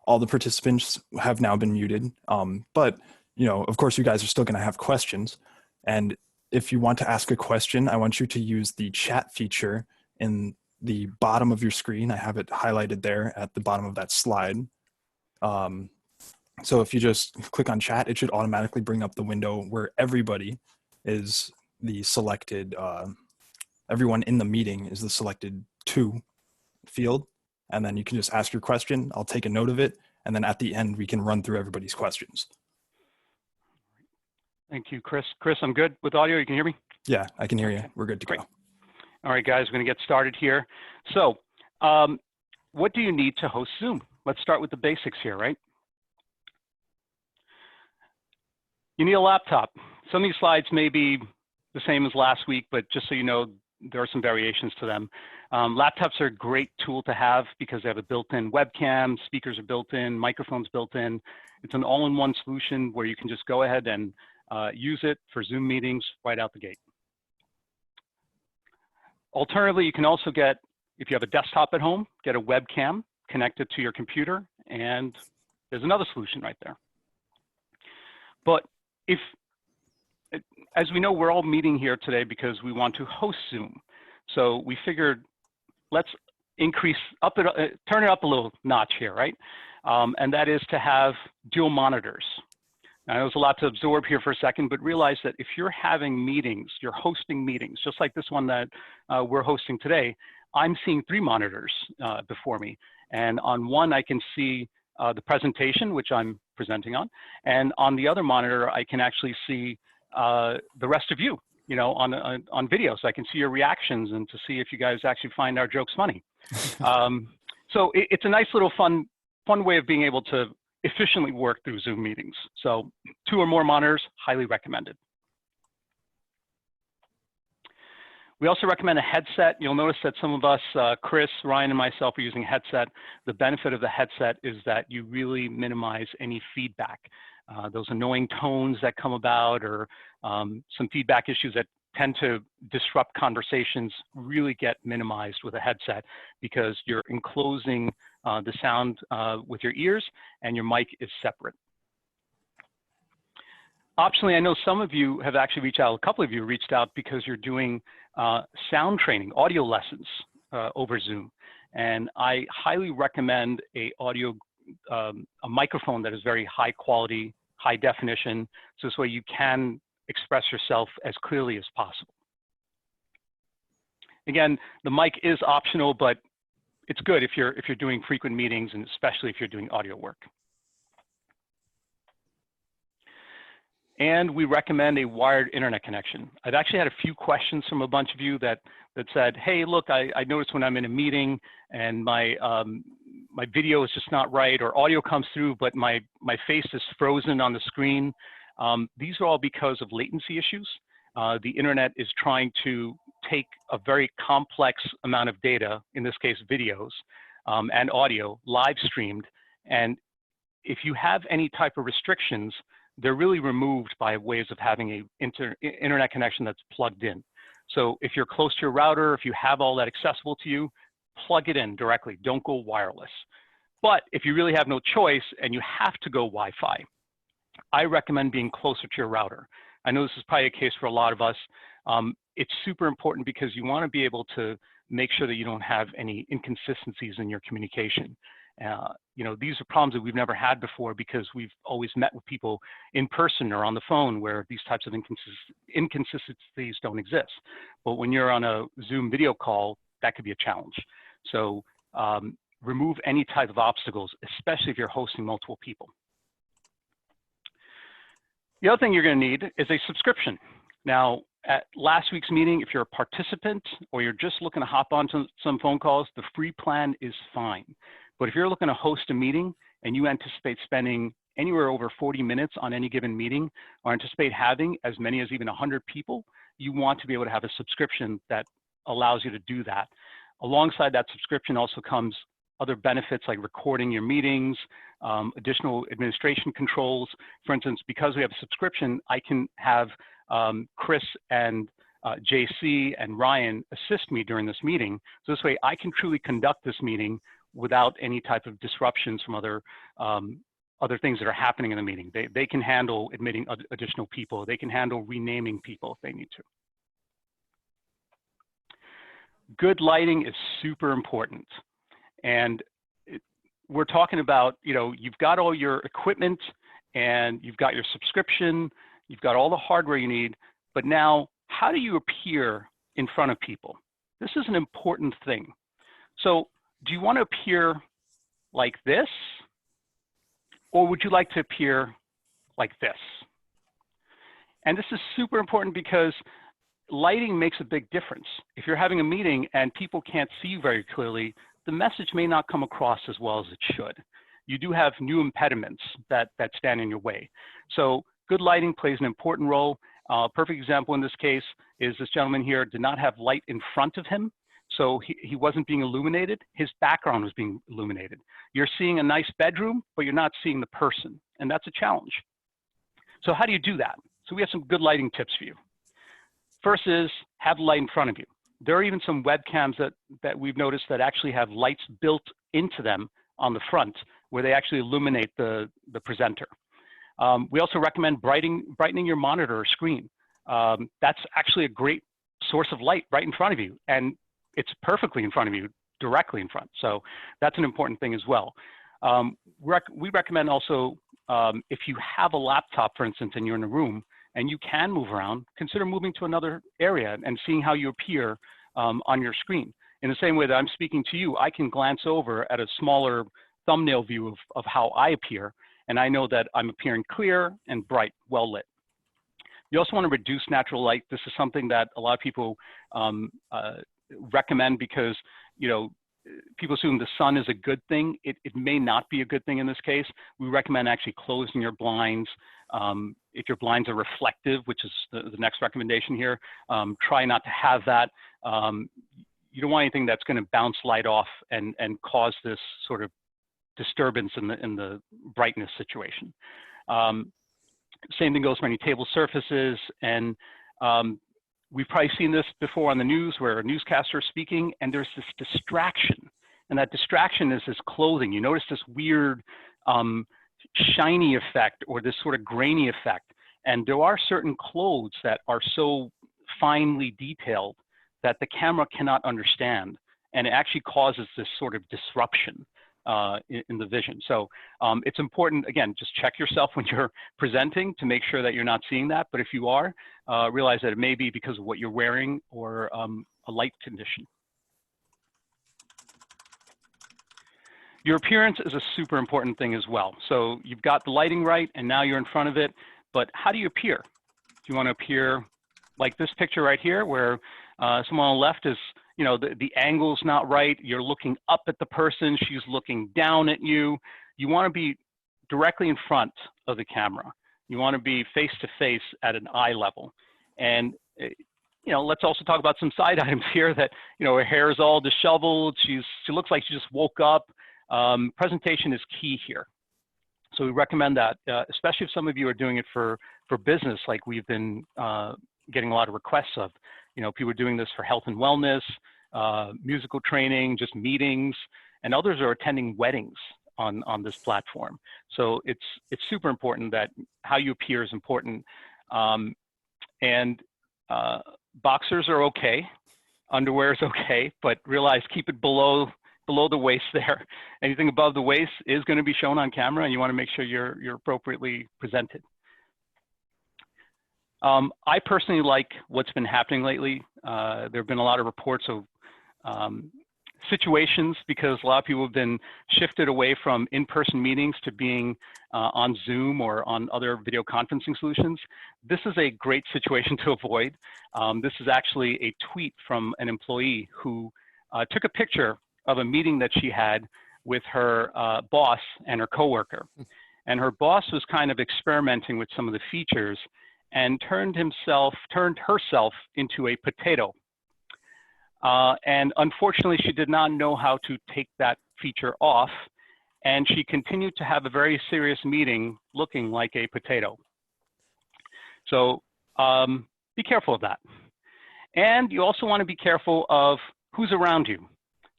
all the participants have now been muted. But, of course, you guys are still going to have questions. And if you want to ask a question, I want you to use the chat feature in the bottom of your screen. I have it highlighted there at the bottom of that slide. So if you just click on chat, it should automatically bring up the window where everybody is the selected, everyone in the meeting is the selected to field. And then you can just ask your question. I'll take a note of it. And then at the end, we can run through everybody's questions. Thank you, Chris. Chris, I'm good with audio. You can hear me? Yeah, I can hear you. We're good to go. All right, guys, we're going to get started here. So what do you need to host Zoom? Let's start with the basics here, right? You need a laptop. Some of these slides may be the same as last week, but just so you know, there are some variations to them. Laptops are a great tool to have because they have a built-in webcam, speakers are built in, microphones built in. It's an all-in-one solution where you can just go ahead and use it for Zoom meetings right out the gate. Alternatively, you can also get, if you have a desktop at home, get a webcam connected to your computer, and there's another solution right there. But as we know, we're all meeting here today because we want to host Zoom. So we figured, let's turn it up a little notch here, right? And that is to have dual monitors. Now, there's a lot to absorb here for a second, but realize that if you're having meetings, you're hosting meetings, just like this one that we're hosting today, I'm seeing 3 monitors before me. And on one, I can see the presentation, which I'm presenting on. And on the other monitor, I can actually see the rest of you, on video. So I can see your reactions and to see if you guys actually find our jokes funny. So it's a nice little fun way of being able to efficiently work through Zoom meetings. So 2 or more monitors, highly recommended. We also recommend a headset. You'll notice that some of us, Chris, Ryan, and myself are using a headset. The benefit of the headset is that you really minimize any feedback. Those annoying tones that come about or some feedback issues that tend to disrupt conversations really get minimized with a headset because you're enclosing the sound with your ears and your mic is separate. Optionally, I know some of you have actually reached out, a couple of you reached out because you're doing sound training, audio lessons over Zoom. And I highly recommend a microphone that is very high quality, high definition, so this way you can express yourself as clearly as possible. Again, the mic is optional, but it's good if you're doing frequent meetings and especially if you're doing audio work. And we recommend a wired internet connection. I've actually had a few questions from a bunch of you that said, hey, look, I noticed when I'm in a meeting and my video is just not right, or audio comes through, but my face is frozen on the screen. These are all because of latency issues. The internet is trying to take a very complex amount of data, in this case videos and audio, live streamed. And if you have any type of restrictions, they're really removed by ways of having a internet connection that's plugged in. So if you're close to your router, if you have all that accessible to you, plug it in directly, don't go wireless. But if you really have no choice and you have to go Wi-Fi, I recommend being closer to your router. I know this is probably a case for a lot of us. It's super important because you want to be able to make sure that you don't have any inconsistencies in your communication. These are problems that we've never had before because we've always met with people in person or on the phone where these types of inconsistencies don't exist. But when you're on a Zoom video call, that could be a challenge. So remove any type of obstacles, especially if you're hosting multiple people. The other thing you're going to need is a subscription. Now, at last week's meeting, if you're a participant or you're just looking to hop onto some phone calls, the free plan is fine. But if you're looking to host a meeting and you anticipate spending anywhere over 40 minutes on any given meeting, or anticipate having as many as even 100 people, you want to be able to have a subscription that allows you to do that. Alongside that subscription also comes other benefits like recording your meetings, additional administration controls. For instance, because we have a subscription, I can have Chris and JC and Ryan assist me during this meeting. So this way I can truly conduct this meeting without any type of disruptions from other things that are happening in the meeting. They can handle admitting additional people. They can handle renaming people if they need to. Good lighting is super important. And we're talking about, you've got all your equipment and you've got your subscription, you've got all the hardware you need, but now how do you appear in front of people? This is an important thing. So do you want to appear like this? Or would you like to appear like this? And this is super important because lighting makes a big difference. If you're having a meeting and people can't see you very clearly, the message may not come across as well as it should. You do have new impediments that stand in your way. So good lighting plays an important role. Perfect example in this case is this gentleman here did not have light in front of him. So he wasn't being illuminated. His background was being illuminated. You're seeing a nice bedroom, but you're not seeing the person. And that's a challenge. So how do you do that? So we have some good lighting tips for you. First is have the light in front of you. There are even some webcams that we've noticed that actually have lights built into them on the front where they actually illuminate the presenter. We also recommend brightening your monitor or screen. That's actually a great source of light right in front of you. And it's perfectly in front of you, directly in front. So that's an important thing as well. We recommend also, if you have a laptop, for instance, and you're in a room and you can move around, consider moving to another area and seeing how you appear on your screen. In the same way that I'm speaking to you, I can glance over at a smaller thumbnail view of how I appear, and I know that I'm appearing clear and bright, well lit. You also want to reduce natural light. This is something that a lot of people recommend because, people assume the sun is a good thing. It may not be a good thing in this case. We recommend actually closing your blinds. If your blinds are reflective, which is the next recommendation here, try not to have that. You don't want anything that's going to bounce light off and cause this sort of disturbance in the brightness situation. Same thing goes for any table surfaces, and we've probably seen this before on the news where a newscaster is speaking and there's this distraction, and that distraction is this clothing. You notice this weird shiny effect or this sort of grainy effect, and there are certain clothes that are so finely detailed that the camera cannot understand, and it actually causes this sort of disruption in the vision. So it's important, again, just check yourself when you're presenting to make sure that you're not seeing that. But if you are, realize that it may be because of what you're wearing or a light condition. Your appearance is a super important thing as well. So you've got the lighting right, and now you're in front of it. But how do you appear? Do you want to appear like this picture right here, where someone on the left is, the angle's not right. You're looking up at the person. She's looking down at you. You want to be directly in front of the camera. You want to be face to face at an eye level. And, let's also talk about some side items here that, her hair is all disheveled. She looks like she just woke up. Presentation is key here. So we recommend that, especially if some of you are doing it for business, like we've been getting a lot of requests of. People are doing this for health and wellness, musical training, just meetings, and others are attending weddings on this platform. So it's super important that how you appear is important. Boxers are okay, underwear is okay, but realize keep it below the waist there. Anything above the waist is going to be shown on camera, and you want to make sure you're appropriately presented. I personally like what's been happening lately. There have been a lot of reports of situations because a lot of people have been shifted away from in-person meetings to being on Zoom or on other video conferencing solutions. This is a great situation to avoid. This is actually a tweet from an employee who took a picture of a meeting that she had with her boss and her coworker. And her boss was kind of experimenting with some of the features and turned herself into a potato. And unfortunately, she did not know how to take that feature off, and she continued to have a very serious meeting looking like a potato. So be careful of that. And you also want to be careful of who's around you.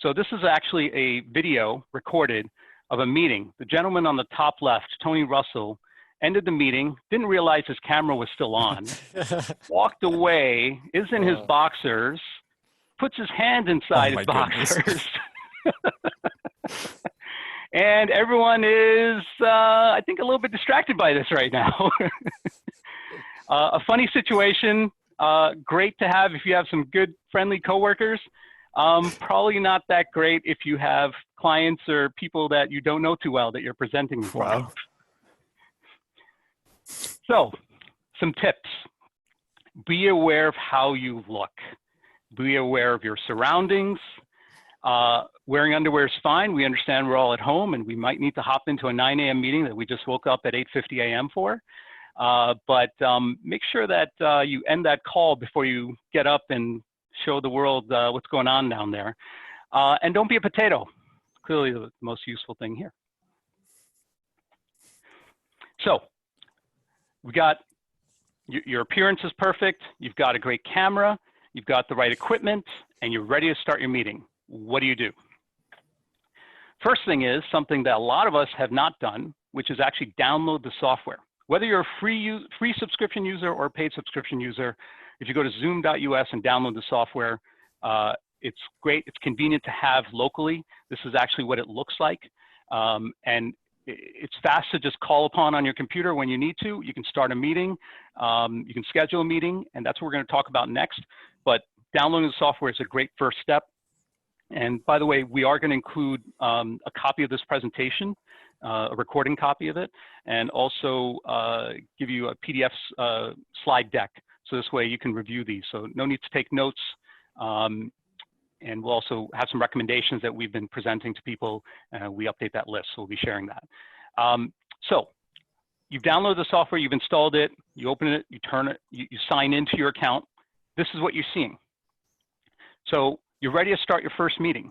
So this is actually a video recorded of a meeting. The gentleman on the top left, Tony Russell, ended the meeting, didn't realize his camera was still on, walked away, is in his boxers, puts his hand inside his boxers. And everyone is, I think, a little bit distracted by this right now. A funny situation, great to have if you have some good, friendly coworkers. Probably not that great if you have clients or people that you don't know too well that you're presenting in front of. So, some tips. Be aware of how you look. Be aware of your surroundings. Wearing underwear is fine. We understand we're all at home and we might need to hop into a 9 a.m. meeting that we just woke up at 8:50 a.m. for. But make sure that you end that call before you get up and show the world what's going on down there. And don't be a potato. Clearly the most useful thing here. So we got your appearance is perfect. You've got a great camera. You've got the right equipment and you're ready to start your meeting. What do you do? First thing is something that a lot of us have not done, which is actually download the software. Whether you're a free subscription user or a paid subscription user, if you go to zoom.us and download the software, it's great. It's convenient to have locally. This is actually what it looks like. And it's fast to just call upon on your computer when you need to. You can start a meeting, you can schedule a meeting, and that's what we're going to talk about next. But downloading the software is a great first step. And by the way, we are going to include a copy of this presentation, a recording copy of it, and also give you a PDF slide deck. So this way you can review these. So no need to take notes. And we'll also have some recommendations that we've been presenting to people. We update that list, so we'll be sharing that. So you've downloaded the software, you've installed it, you open it, you turn it, you sign into your account. This is what you're seeing. So you're ready to start your first meeting.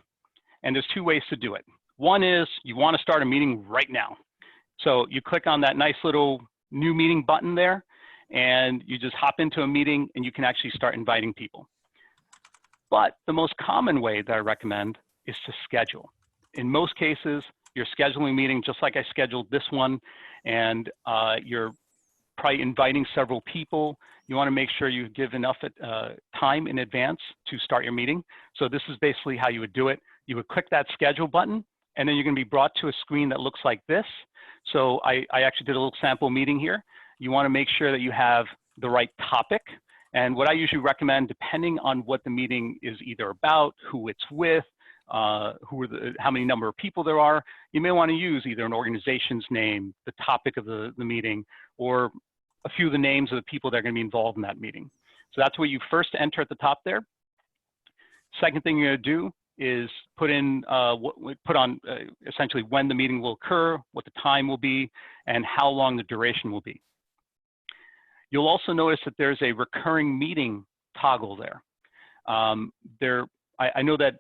And there's two ways to do it. One is you want to start a meeting right now. So you click on that nice little new meeting button there, and you just hop into a meeting and you can actually start inviting people. But the most common way that I recommend is to schedule. In most cases, you're scheduling a meeting just like I scheduled this one, and you're probably inviting several people. You want to make sure you give enough time in advance to start your meeting. So this is basically how you would do it. You would click that schedule button, and then you're going to be brought to a screen that looks like this. So I actually did a little sample meeting here. You want to make sure that you have the right topic. And what I usually recommend, depending on what the meeting is either about, who it's with, how many number of people there are, you may want to use either an organization's name, the topic of the meeting, or a few of the names of the people that are going to be involved in that meeting. So that's what you first enter at the top there. Second thing you're going to do is put on essentially when the meeting will occur, what the time will be, and how long the duration will be. You'll also notice that there's a recurring meeting toggle there. I know that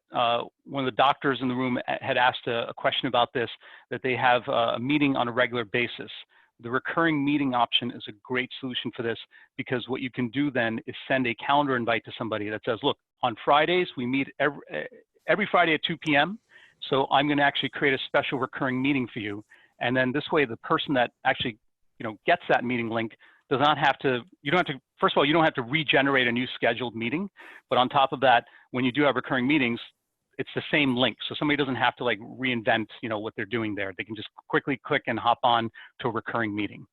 one of the doctors in the room had asked a question about this, that they have a meeting on a regular basis. The recurring meeting option is a great solution for this, because what you can do then is send a calendar invite to somebody that says, look, on Fridays, we meet every Friday at 2 p.m. So I'm going to actually create a special recurring meeting for you. And then this way, the person that actually gets that meeting link does not have to, first of all, you don't have to regenerate a new scheduled meeting. But on top of that, when you do have recurring meetings, it's the same link. So somebody doesn't have to reinvent, what they're doing there. They can just quickly click and hop on to a recurring meeting.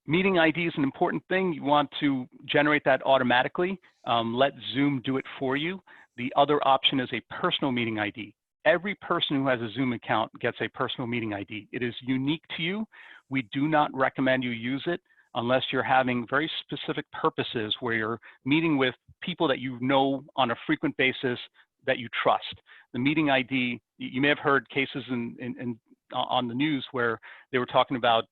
Meeting ID is an important thing. You want to generate that automatically. Let Zoom do it for you. The other option is a personal meeting ID. Every person who has a Zoom account gets a personal meeting ID. It is unique to you. We do not recommend you use it unless you're having very specific purposes where you're meeting with people that you know on a frequent basis that you trust. The meeting ID, you may have heard cases on the news where they were talking about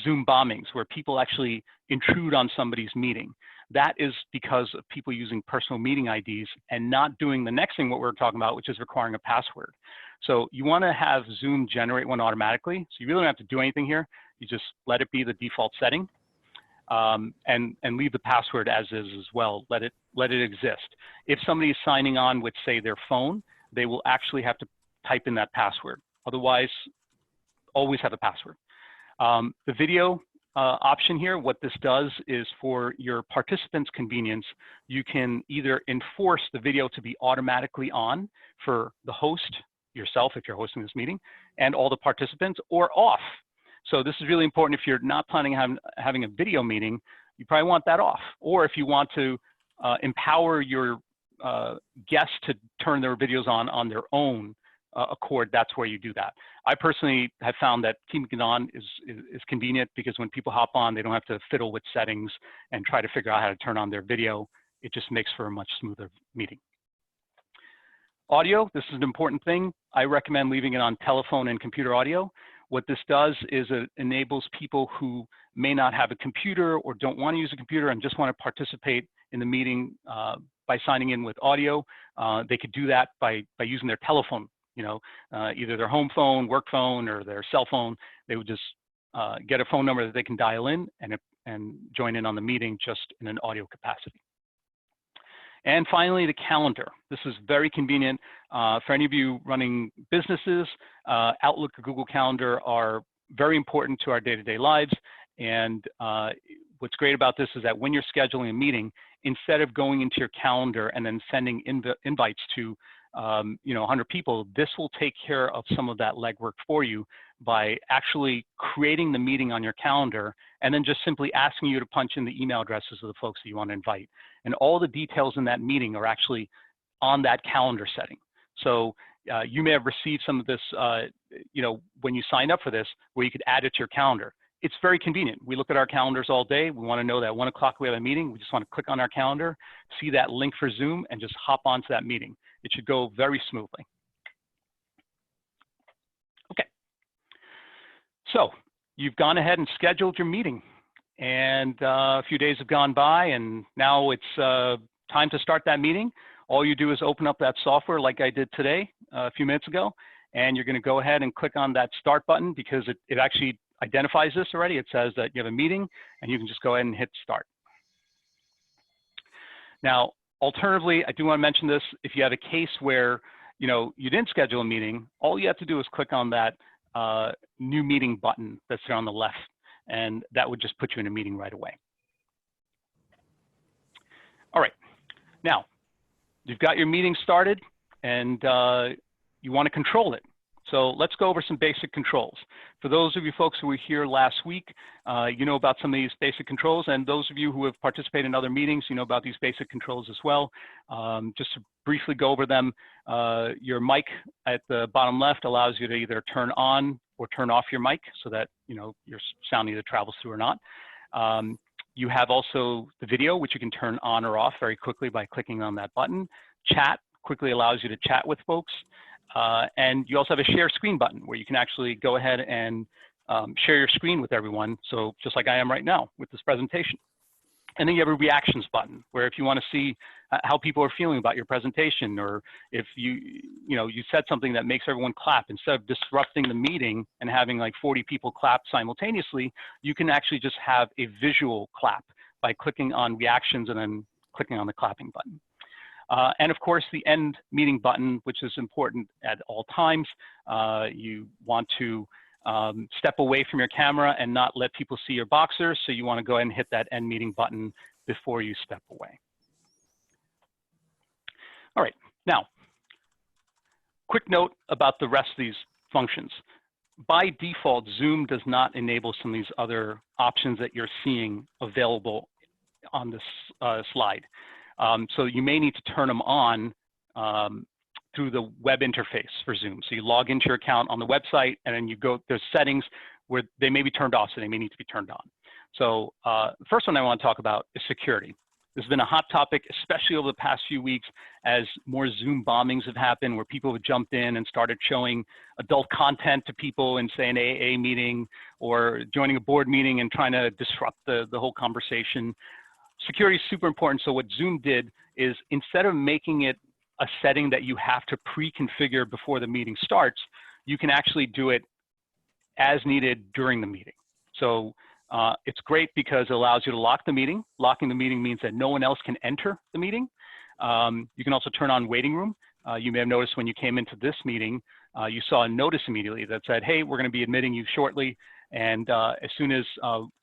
Zoom bombings, where people actually intrude on somebody's meeting. That is because of people using personal meeting IDs and not doing the next thing what we're talking about, which is requiring a password. So you want to have Zoom generate one automatically. So you really don't have to do anything here. You just let it be the default setting. and leave the password as is as well. Let it exist. If somebody is signing on with, say, their phone, they will actually have to type in that password. Otherwise, always have a password. The video option here, what this does is for your participants' convenience, you can either enforce the video to be automatically on for the host, yourself if you're hosting this meeting, and all the participants, or off. So this is really important if you're not planning on having a video meeting, you probably want that off. Or if you want to empower your guests to turn their videos on their own accord, that's where you do that. I personally have found that keeping it on is convenient, because when people hop on, they don't have to fiddle with settings and try to figure out how to turn on their video. It just makes for a much smoother meeting. Audio, this is an important thing. I recommend leaving it on telephone and computer audio. What this does is it enables people who may not have a computer or don't want to use a computer and just want to participate in the meeting by signing in with audio. They could do that by using their telephone, either their home phone, work phone, or their cell phone. They would just get a phone number that they can dial in and join in on the meeting just in an audio capacity. And finally, the calendar. This is very convenient for any of you running businesses. Outlook or Google Calendar are very important to our day-to-day lives. And what's great about this is that when you're scheduling a meeting, instead of going into your calendar and then sending invites to 100 people, this will take care of some of that legwork for you by actually creating the meeting on your calendar and then just simply asking you to punch in the email addresses of the folks that you want to invite. And all the details in that meeting are actually on that calendar setting. So you may have received some of this, when you sign up for this, where you could add it to your calendar. It's very convenient. We look at our calendars all day. We want to know that 1 o'clock we have a meeting. We just want to click on our calendar, see that link for Zoom, and just hop onto that meeting. It should go very smoothly. Okay. So you've gone ahead and scheduled your meeting, and a few days have gone by, and now it's time to start that meeting. All you do is open up that software like I did today, a few minutes ago, and you're going to go ahead and click on that start button, because it actually identifies this already. It says that you have a meeting, and you can just go ahead and hit start. Now, alternatively, I do want to mention this. If you have a case where you didn't schedule a meeting, all you have to do is click on that new meeting button that's there on the left, and that would just put you in a meeting right away. All right, now you've got your meeting started, and you want to control it. So let's go over some basic controls. For those of you folks who were here last week, you know about some of these basic controls, and those of you who have participated in other meetings, you know about these basic controls as well. Just to briefly go over them, your mic at the bottom left allows you to either turn on or turn off your mic so that your sound either travels through or not. You have also the video, which you can turn on or off very quickly by clicking on that button. Chat quickly allows you to chat with folks. And you also have a share screen button where you can actually go ahead and share your screen with everyone. So just like I am right now with this presentation. And then you have a reactions button where if you want to see how people are feeling about your presentation, or if you said something that makes everyone clap, instead of disrupting the meeting and having like 40 people clap simultaneously, you can actually just have a visual clap by clicking on reactions and then clicking on the clapping button. And of course, the end meeting button, which is important at all times. You want to step away from your camera and not let people see your boxers. So you want to go ahead and hit that end meeting button before you step away. All right, now, quick note about the rest of these functions. By default, Zoom does not enable some of these other options that you're seeing available on this slide. So you may need to turn them on through the web interface for Zoom. So you log into your account on the website, and then you go, there's settings where they may be turned off, so they may need to be turned on. So the first one I want to talk about is security. This has been a hot topic, especially over the past few weeks, as more Zoom bombings have happened, where people have jumped in and started showing adult content to people in, say, an AA meeting, or joining a board meeting and trying to disrupt the whole conversation. Security is super important. So what Zoom did is, instead of making it a setting that you have to pre-configure before the meeting starts, you can actually do it as needed during the meeting. So It's great because it allows you to lock the meeting. Locking the meeting means that no one else can enter the meeting. You can also turn on waiting room. You may have noticed when you came into this meeting, you saw a notice immediately that said, hey, we're going to be admitting you shortly. And as soon as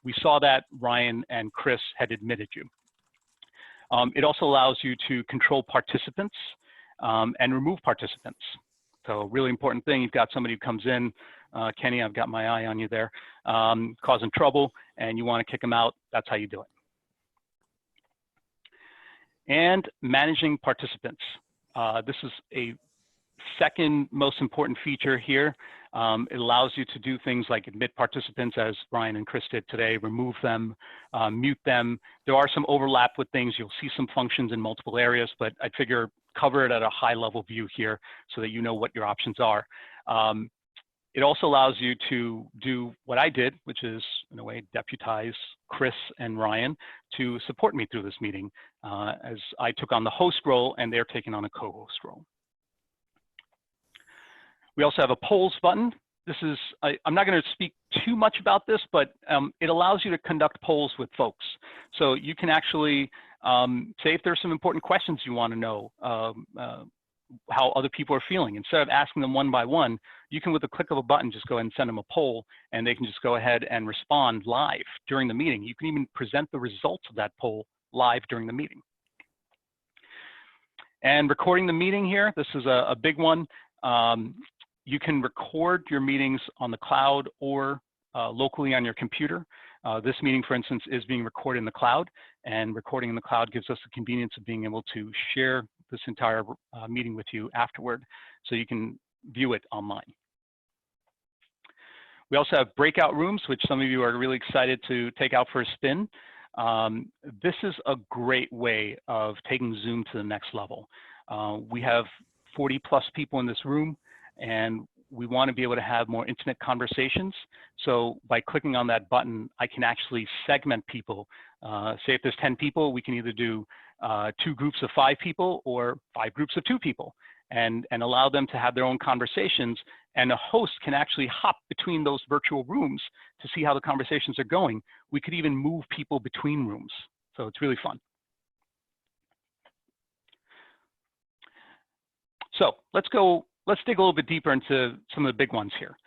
we saw that, Ryan and Chris had admitted you. It also allows you to control participants and remove participants. So really important thing, you've got somebody who comes in, Kenny, I've got my eye on you there, causing trouble, and you want to kick them out, that's how you do it. And managing participants. This is a second most important feature here. It allows you to do things like admit participants, as Brian and Chris did today, remove them, mute them. There are some overlap with things. You'll see some functions in multiple areas, but I figure cover it at a high level view here so that you know what your options are. It also allows you to do what I did, which is, in a way, deputize Chris and Ryan to support me through this meeting, as I took on the host role and they're taking on a co-host role. We also have a polls button. This is, I'm not going to speak too much about this, but it allows you to conduct polls with folks. So you can actually say if there's some important questions you want to know, how other people are feeling. Instead of asking them one by one, you can, with a click of a button, just go ahead and send them a poll, and they can just go ahead and respond live during the meeting. You can even present the results of that poll live during the meeting. And recording the meeting here, this is a big one. You can record your meetings on the cloud or locally on your computer. This meeting, for instance, is being recorded in the cloud, and recording in the cloud gives us the convenience of being able to share this entire meeting with you afterward, so you can view it online. We also have breakout rooms, which some of you are really excited to take out for a spin. This is a great way of taking Zoom to the next level. We have 40+ people in this room, and we want to be able to have more intimate conversations. So by clicking on that button, I can actually segment people. Say if there's 10 people, we can either do 2 groups of 5 people or 5 groups of 2 people, and allow them to have their own conversations. And a host can actually hop between those virtual rooms to see how the conversations are going. We could even move people between rooms. So it's really fun. So let's dig a little bit deeper into some of the big ones here.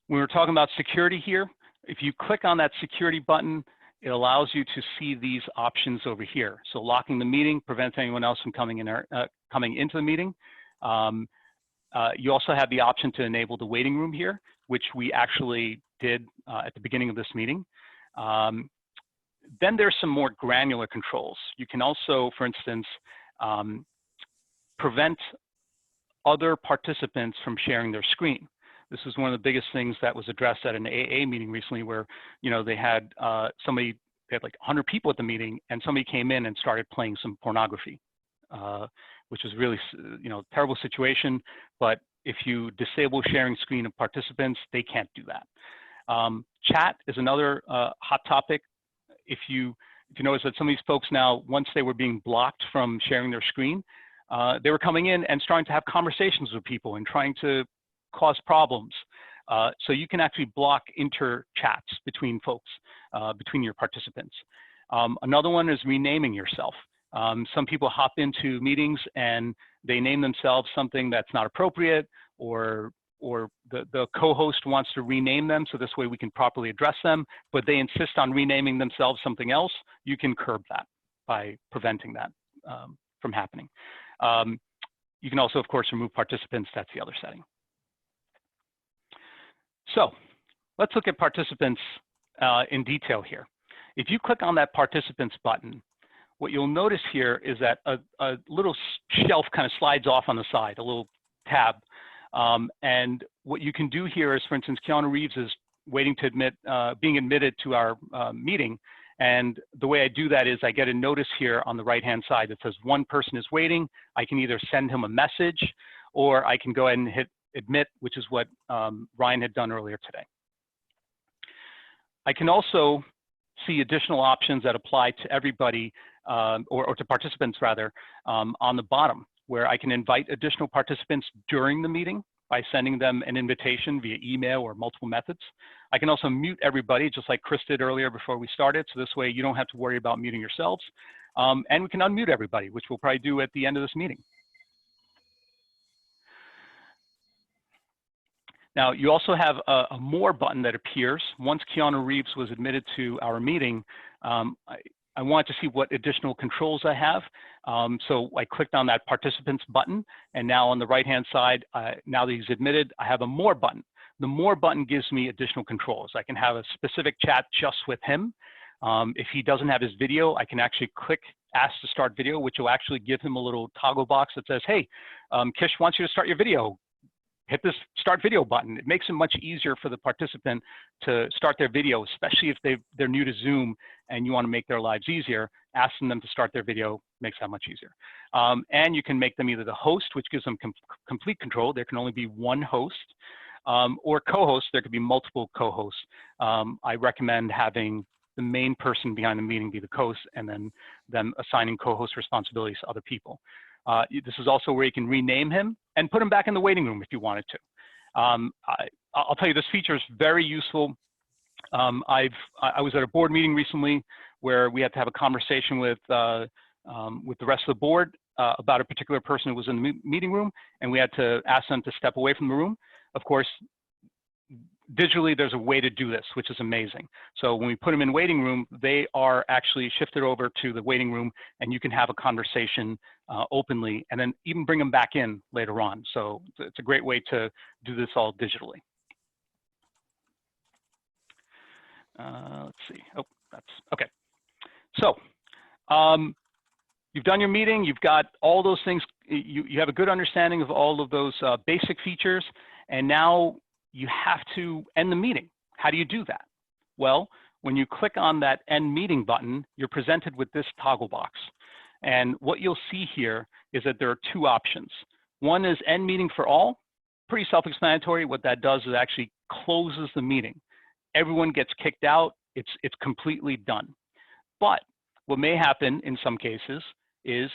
When we're talking about security here, if you click on that security button, it allows you to see these options over here. So locking the meeting prevents anyone else from coming into the meeting. You also have the option to enable the waiting room here, which we actually did at the beginning of this meeting. Then there's some more granular controls. You can also, for instance, prevent other participants from sharing their screen. This is one of the biggest things that was addressed at an AA meeting recently, where they had they had like 100 people at the meeting, and somebody came in and started playing some pornography, which was really terrible situation. But if you disable sharing screen of participants, they can't do that. Chat is another hot topic. If you notice that some of these folks now, once they were being blocked from sharing their screen, they were coming in and starting to have conversations with people and trying to cause problems. So you can actually block inter-chats between folks, between your participants. Another one is renaming yourself. Some people hop into meetings and they name themselves something that's not appropriate, or the co-host wants to rename them, so this way we can properly address them, but they insist on renaming themselves something else. You can curb that by preventing that from happening. You can also, of course, remove participants. That's the other setting. So let's look at participants in detail here. If you click on that participants button, what you'll notice here is that a little shelf kind of slides off on the side, a little tab. And what you can do here is, for instance, Keanu Reeves is waiting to being admitted to our meeting. And the way I do that is I get a notice here on the right-hand side that says one person is waiting. I can either send him a message, or I can go ahead and hit admit, which is what Ryan had done earlier today. I can also see additional options that apply to everybody, or to participants rather, on the bottom, where I can invite additional participants during the meeting by sending them an invitation via email or multiple methods. I can also mute everybody, just like Chris did earlier before we started. So this way you don't have to worry about muting yourselves. And we can unmute everybody, which we'll probably do at the end of this meeting. Now, you also have a more button that appears. Once Keanu Reeves was admitted to our meeting, I wanted to see what additional controls I have. So I clicked on that participants button, and now on the right-hand side, now that he's admitted, I have a more button. The more button gives me additional controls. I can have a specific chat just with him. If he doesn't have his video, I can actually click ask to start video, which will actually give him a little toggle box that says, hey, Kish wants you to start your video. Hit this start video button. It makes it much easier for the participant to start their video, especially if they're new to Zoom and you want to make their lives easier. Asking them to start their video makes that much easier. And you can make them either the host, which gives them complete control. There can only be one host, or co-host. There could be multiple co-hosts. I recommend having the main person behind the meeting be the host, and then them assigning co-host responsibilities to other people. This is also where you can rename him and put him back in the waiting room if you wanted to. I'll tell you, this feature is very useful. I was at a board meeting recently where we had to have a conversation with the rest of the board about a particular person who was in the meeting room, and we had to ask them to step away from the room. Of course, digitally, there's a way to do this, which is amazing. So when we put them in waiting room, they are actually shifted over to the waiting room, and you can have a conversation openly, and then even bring them back in later on. So it's a great way to do this all digitally. Let's see. Oh, that's okay. So you've done your meeting. You've got all those things. You have a good understanding of all of those basic features, and now you have to end the meeting. How do you do that? Well, when you click on that end meeting button, you're presented with this toggle box. And what you'll see here is that there are two options. One is end meeting for all. Pretty self-explanatory. What that does is actually closes the meeting. Everyone gets kicked out. It's completely done. But what may happen in some cases is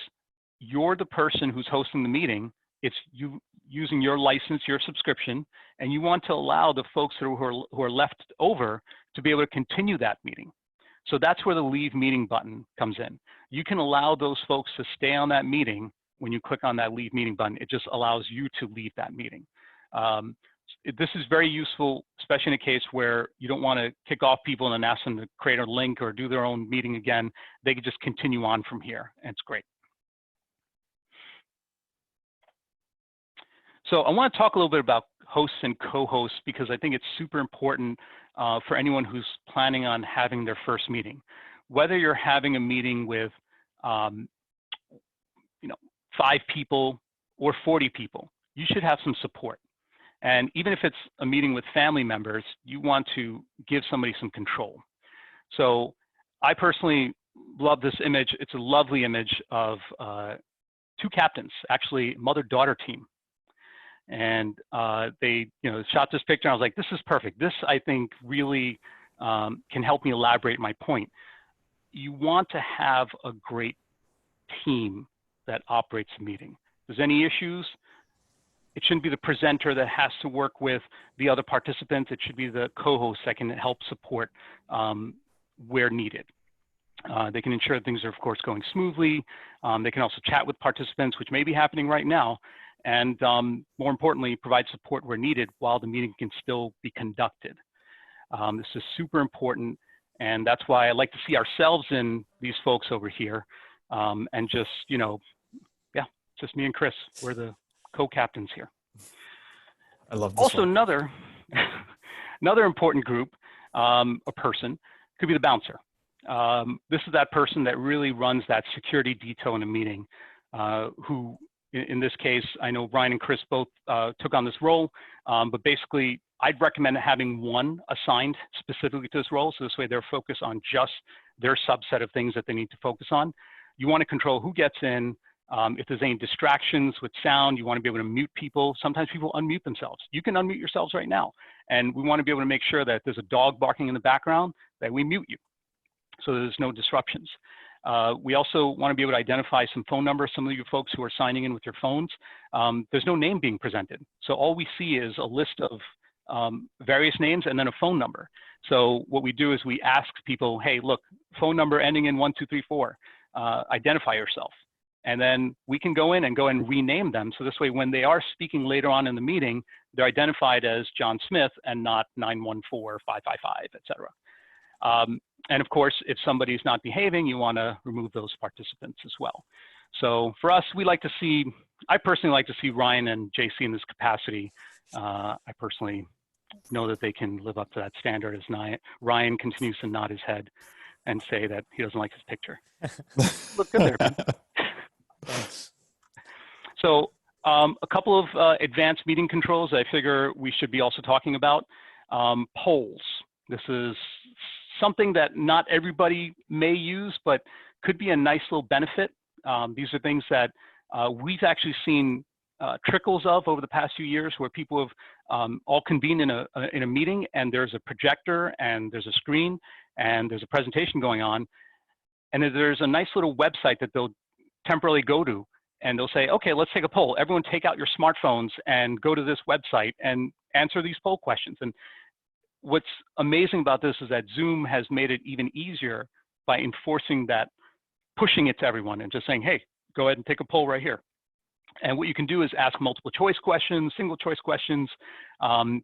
you're the person who's hosting the meeting. It's you using your license, your subscription, and you want to allow the folks who are left over to be able to continue that meeting. So that's where the leave meeting button comes in. You can allow those folks to stay on that meeting when you click on that leave meeting button. It just allows you to leave that meeting. This is very useful, especially in a case where you don't want to kick off people and then ask them to create a link or do their own meeting again. They can just continue on from here, and it's great. So I want to talk a little bit about hosts and co-hosts because I think it's super important for anyone who's planning on having their first meeting. Whether you're having a meeting with 5 people or 40 people, you should have some support. And even if it's a meeting with family members, you want to give somebody some control. So I personally love this image. It's a lovely image of 2 captains, actually mother-daughter team. And they shot this picture, and I was like, this is perfect. This, I think, really can help me elaborate my point. You want to have a great team that operates the meeting. If there's any issues, it shouldn't be the presenter that has to work with the other participants. It should be the co-host that can help support where needed. They can ensure things are, of course, going smoothly. They can also chat with participants, which may be happening right now, and more importantly, provide support where needed while the meeting can still be conducted. This is super important, and that's why I like to see ourselves in these folks over here, and just, just me and Chris. We're the co-captains here. I love this Also, one. another important group, a person, could be the bouncer. This is that person that really runs that security detail in a meeting, who, in this case, I know Ryan and Chris both took on this role, but basically I'd recommend having one assigned specifically to this role, so this way they're focused on just their subset of things that they need to focus on. You want to control who gets in. If there's any distractions with sound, you want to be able to mute people. Sometimes people unmute themselves. You can unmute yourselves right now. And we want to be able to make sure that if there's a dog barking in the background, that we mute you so there's no disruptions. We also want to be able to identify some phone numbers. Some of you folks who are signing in with your phones, there's no name being presented. So all we see is a list of various names and then a phone number. So what we do is we ask people, hey, look, phone number ending in 1234, identify yourself. And then we can go in and rename them. So this way, when they are speaking later on in the meeting, they're identified as John Smith and not 914555, et cetera. And of course, if somebody's not behaving, you want to remove those participants as well. So for us, I personally like to see Ryan and JC in this capacity. I personally know that they can live up to that standard as Ryan continues to nod his head and say that he doesn't like his picture. Look good there, man. Thanks. So a couple of advanced meeting controls I figure we should be also talking about. Polls. This is something that not everybody may use, but could be a nice little benefit. These are things that we've actually seen trickles of over the past few years, where people have all convened in a meeting, and there's a projector and there's a screen and there's a presentation going on, and there's a nice little website that they'll temporarily go to, and they'll say, okay, let's take a poll. Everyone take out your smartphones and go to this website and answer these poll questions. And what's amazing about this is that Zoom has made it even easier by enforcing that, pushing it to everyone and just saying, hey, go ahead and take a poll right here. And what you can do is ask multiple choice questions, single choice questions,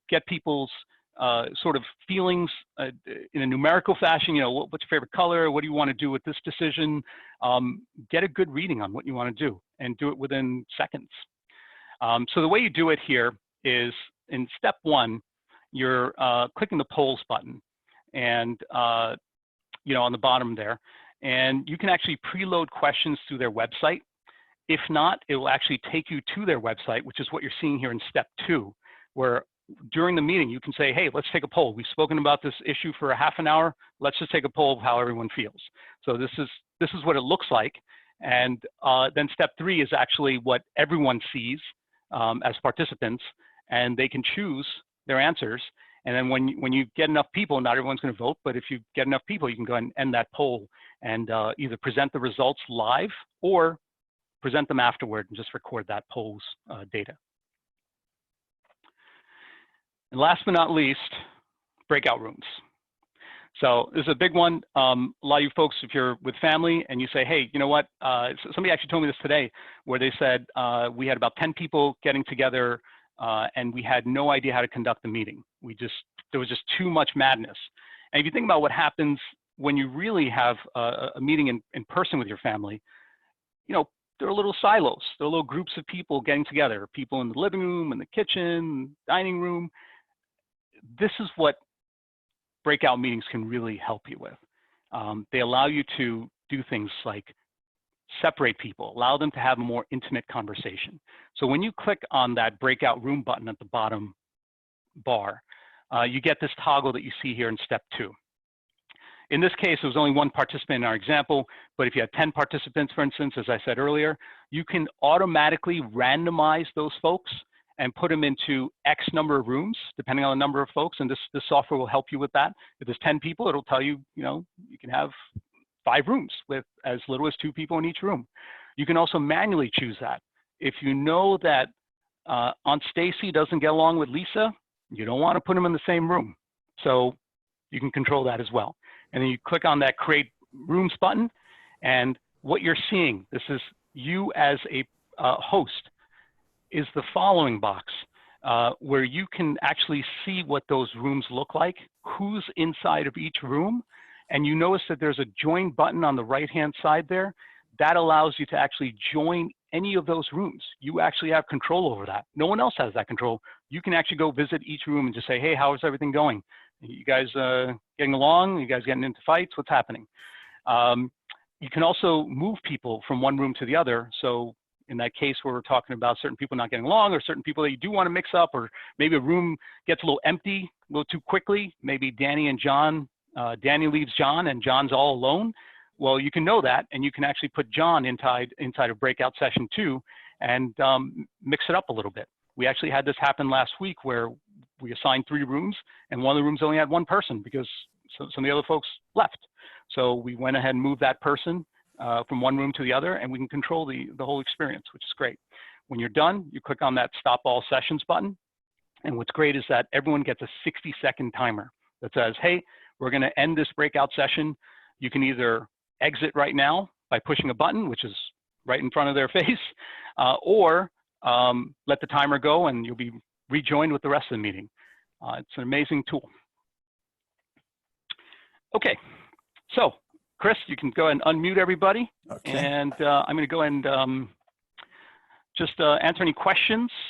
get people's sort of feelings in a numerical fashion. You know, what's your favorite color? What do you want to do with this decision? Get a good reading on what you want to do and do it within seconds. So the way you do it here is in step one, you're clicking the polls button and, you know, on the bottom there, and you can actually preload questions through their website. If not, it will actually take you to their website, which is what you're seeing here in step two, where during the meeting, you can say, hey, let's take a poll. We've spoken about this issue for a half an hour. Let's just take a poll of how everyone feels. So this is what it looks like. And then step three is actually what everyone sees as participants, and they can choose their answers. And then when you get enough people, not everyone's going to vote, but if you get enough people, you can go ahead and end that poll and either present the results live or present them afterward and just record that poll's data. And last but not least, breakout rooms. So this is a big one. A lot of you folks, if you're with family and you say, hey, you know what? Somebody actually told me this today, where they said we had about 10 people getting together and we had no idea how to conduct the meeting. There was just too much madness. And if you think about what happens when you really have a meeting in person with your family, you know, there are little silos. There are little groups of people getting together, people in the living room, in the kitchen, dining room. This is what breakout meetings can really help you with. They allow you to do things like separate people, allow them to have a more intimate conversation. So when you click on that breakout room button at the bottom bar, you get this toggle that you see here in step two. In this case, it was only one participant in our example, but if you had 10 participants, for instance, as I said earlier, you can automatically randomize those folks and put them into X number of rooms, depending on the number of folks, and this software will help you with that. If there's 10 people, it'll tell you, you know, you can have 5 rooms with as little as 2 people in each room. You can also manually choose that. If you know that Aunt Stacy doesn't get along with Lisa, you don't want to put them in the same room. So you can control that as well. And then you click on that create rooms button, and what you're seeing, this is you as a host, is the following box where you can actually see what those rooms look like, who's inside of each room, and you notice that there's a join button on the right-hand side there. That allows you to actually join any of those rooms. You actually have control over that. No one else has that control. You can actually go visit each room and just say, hey, how is everything going? You guys getting along? You guys getting into fights? What's happening? You can also move people from one room to the other. So in that case where we're talking about certain people not getting along, or certain people that you do want to mix up, or maybe a room gets a little empty a little too quickly, maybe Danny and John, Danny leaves John and John's all alone. Well, you can know that, and you can actually put John inside of breakout session 2 and mix it up a little bit. We actually had this happen last week where we assigned 3 rooms, and one of the rooms only had 1 person because some of the other folks left. So we went ahead and moved that person from one room to the other, and we can control the whole experience, which is great. When you're done, you click on that Stop All Sessions button. And what's great is that everyone gets a 60-second timer that says, hey, we're going to end this breakout session. You can either exit right now by pushing a button, which is right in front of their face, or let the timer go and you'll be rejoined with the rest of the meeting. It's an amazing tool. Okay, so Chris, you can go ahead and unmute everybody. Okay. And I'm going to go and just answer any questions